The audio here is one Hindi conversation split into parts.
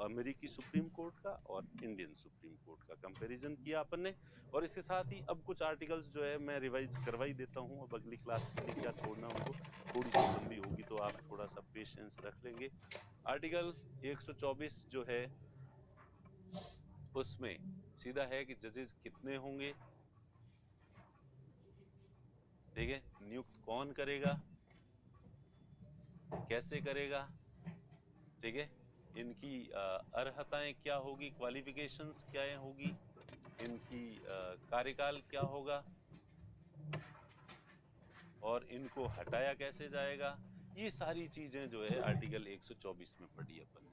अमेरिकी सुप्रीम कोर्ट का और इंडियन सुप्रीम कोर्ट का कंपैरिजन किया अपन ने। और इसके साथ ही अब कुछ आर्टिकल्स जो है मैं रिवाइज करवा ही देता हूँ, अब अगली क्लास के लिए क्या छोड़ना उनको, थोड़ी सी लंबी होगी तो आप थोड़ा सा पेशेंस रख लेंगे। आर्टिकल 124 जो है उसमें सीधा है कि जजेस कितने होंगे, ठीक है, नियुक्त कौन करेगा, कैसे करेगा, ठीक है, इनकी अर्हताएं क्या होगी, क्वालिफिकेशंस क्या होगी, इनकी कार्यकाल क्या होगा और इनको हटाया कैसे जाएगा, ये सारी चीजें जो है आर्टिकल 124 में पढ़ी अपन ने।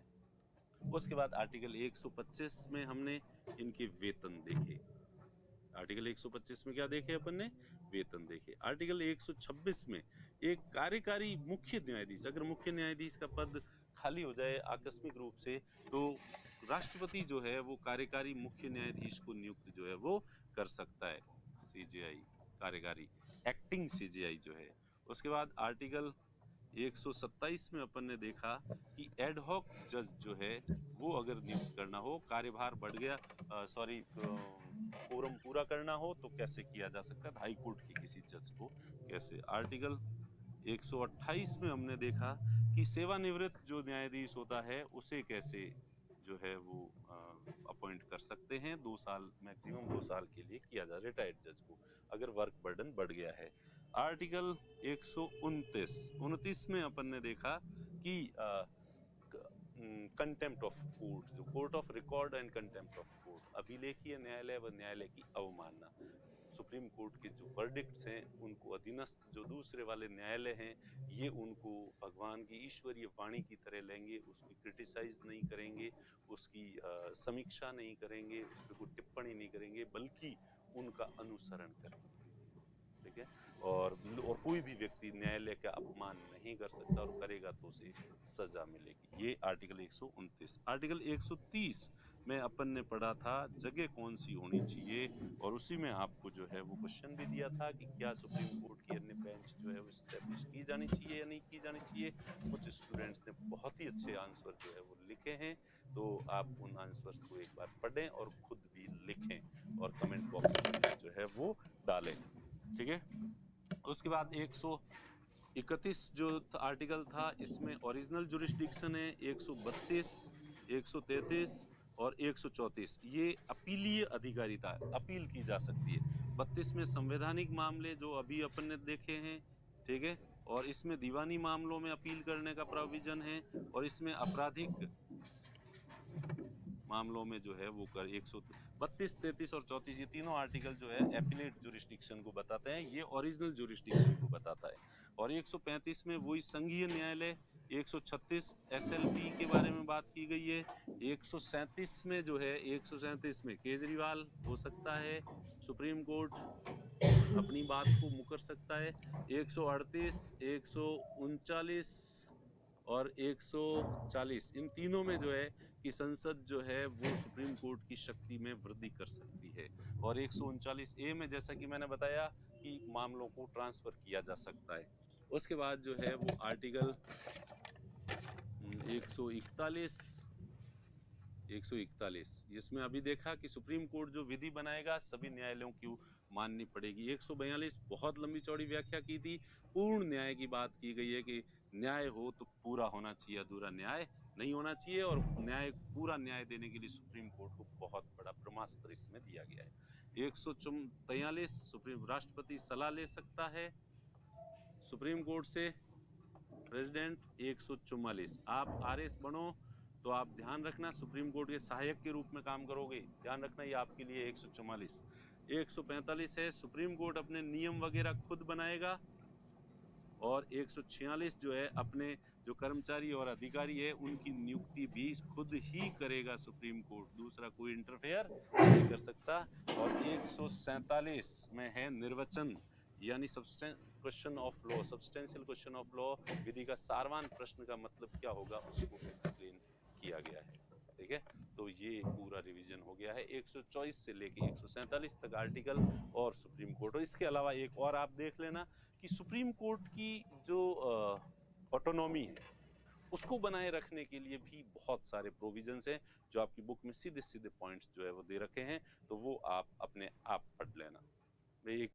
उसके बाद आर्टिकल 125 में हमने इनके वेतन देखे। आर्टिकल 125 में क्या देखे अपन ने, वेतन देखे। आर्टिकल 126 में एक कार्यकारी मुख्य न्यायाधीश, अगर मुख्य न्यायाधीश का पद खाली हो जाए आकस्मिक रूप से तो राष्ट्रपति जो है वो कार्यकारी मुख्य न्यायाधीश को नियुक्त जो है वो कर सकता है, सीजेआई कार्यकारी एक्टिंग सीजेआई जो है। उसके बाद आर्टिकल 127 में अपन ने देखा कि एडहॉक जज जो है वो अगर नियुक्त करना हो, कार्यभार बढ़ गया, कोरम पूरा करना हो तो कैसे किया जा सकता है, हाई कोर्ट के किसी जज को कैसे। आर्टिकल 128 में हमने देखा कि सेवानिवृत्त जो न्यायाधीश होता है उसे कैसे जो है वो अपॉइंट कर सकते हैं, 2 साल मैक्सिमम 2 साल के लिए किया जा रिटायर्ड जज को अगर वर्क बर्डन बढ़ गया है। आर्टिकल 129 में अपन ने देखा कि कंटेम्प्ट ऑफ कोर्ट, जो court of record and contempt of court, अभिलेखीय न्यायालय व न्यायालय की अवमानना, सुप्रीम कोर्ट के जो वर्डिक्ट्स हैं उनको अधीनस्थ जो दूसरे वाले न्यायालय हैं ये उनको भगवान की ईश्वरीय वाणी की तरह लेंगे, उसकी क्रिटिसाइज नहीं करेंगे, उसकी समीक्षा नहीं करेंगे, उस पर कोई टिप्पणी नहीं करेंगे, बल्कि उनका अनुसरण करेंगे, ठीक है। और कोई भी व्यक्ति न्यायालय का अपमान नहीं कर सकता और करेगा तो उसे सजा मिलेगी। ये आर्टिकल 129। आर्टिकल 130 में अपन ने पढ़ा था जगह कौन सी होनी चाहिए, और उसी में आपको जो है वो क्वेश्चन भी दिया था कि क्या सुप्रीम कोर्ट की अन्य बेंच जो है वो स्टैब्लिश की जानी चाहिए या नहीं की जानी चाहिए। कुछ स्टूडेंट्स ने बहुत ही अच्छे आंसर जो है वो लिखे हैं, तो आप उन आंसर्स को एक बार पढ़ें और खुद भी लिखें और कमेंट बॉक्स में जो है वो डालें, ठीक है। उसके बाद 131 जो आर्टिकल था इसमें ओरिजिनल जुरिस्डिक्शन है, 132, 133 और 134 ये अपीलीय अधिकारिता, अपील की जा सकती है। 32 में संवैधानिक मामले जो अभी अपन ने देखे हैं, ठीक है, और इसमें दीवानी मामलों में अपील करने का प्रोविजन है, और इसमें आपराधिक मामलों में जो है वो कर 132, 33 और 34 ये तीनों आर्टिकल जो है एपिलेट जुरिस्डिक्शन को बताते हैं, ये ओरिजिनल जुरिस्डिक्शन को बताता है। और 135 में वही संघीय न्यायालय, 136 एसएलपी के बारे में बात की गई है, 137 में जो है 137 में केजरीवाल हो सकता है सुप्रीम कोर्ट अपनी बात को मुकर सकता है, 138, 139 और 140 इन तीनों में जो है कि संसद जो है वो सुप्रीम कोर्ट की शक्ति में वृद्धि कर सकती है। और 139 ए में जैसा कि मैंने बताया कि मामलों को ट्रांसफर किया जा सकता है। उसके बाद जो है वो आर्टिकल 141 इसमें अभी देखा कि सुप्रीम कोर्ट जो विधि बनाएगा सभी न्यायालयों की माननी पड़ेगी। 142 बहुत लंबी चौड़ी व्याख्या की थी, पूर्ण न्याय की बात की गई है कि न्याय हो तो पूरा होना चाहिए, अधूरा न्याय नहीं होना चाहिए, और न्याय पूरा न्याय देने के लिए सुप्रीम कोर्ट को बहुत बड़ा ब्रह्मास्त्र इसमें दिया गया है। 143 सुप्रीम राष्ट्रपति सलाह ले सकता है सुप्रीम कोर्ट से, प्रेसिडेंट। 144 आप आरएस बनो तो आप ध्यान रखना सुप्रीम कोर्ट के सहायक के रूप में काम करोगे, ध्यान रखना ये आपके लिए 144। 145 है सुप्रीम कोर्ट अपने नियम वगैरह खुद बनाएगा, और 146 जो है अपने जो कर्मचारी और अधिकारी है उनकी नियुक्ति भी खुद ही करेगा सुप्रीम कोर्ट, दूसरा कोई इंटरफेयर नहीं कर सकता। और 147 में है निर्वचन यानी question of law, substantial question of law, विधि का सारवान प्रश्न का मतलब क्या होगा उसको एक्सप्लेन किया गया है, ठीक है। तो ये पूरा रिवीजन हो गया है 124 से लेके 147 तक आर्टिकल और सुप्रीम कोर्ट। और इसके अलावा एक और आप देख लेना कि सुप्रीम कोर्ट की जो ऑटोनॉमी है उसको बनाए रखने के लिए भी बहुत सारे प्रोविजंस हैं जो आपकी बुक में सीधे सीधे पॉइंट्स जो है वो दे रखे हैं, तो वो आप अपने आप पढ़ लेना। एक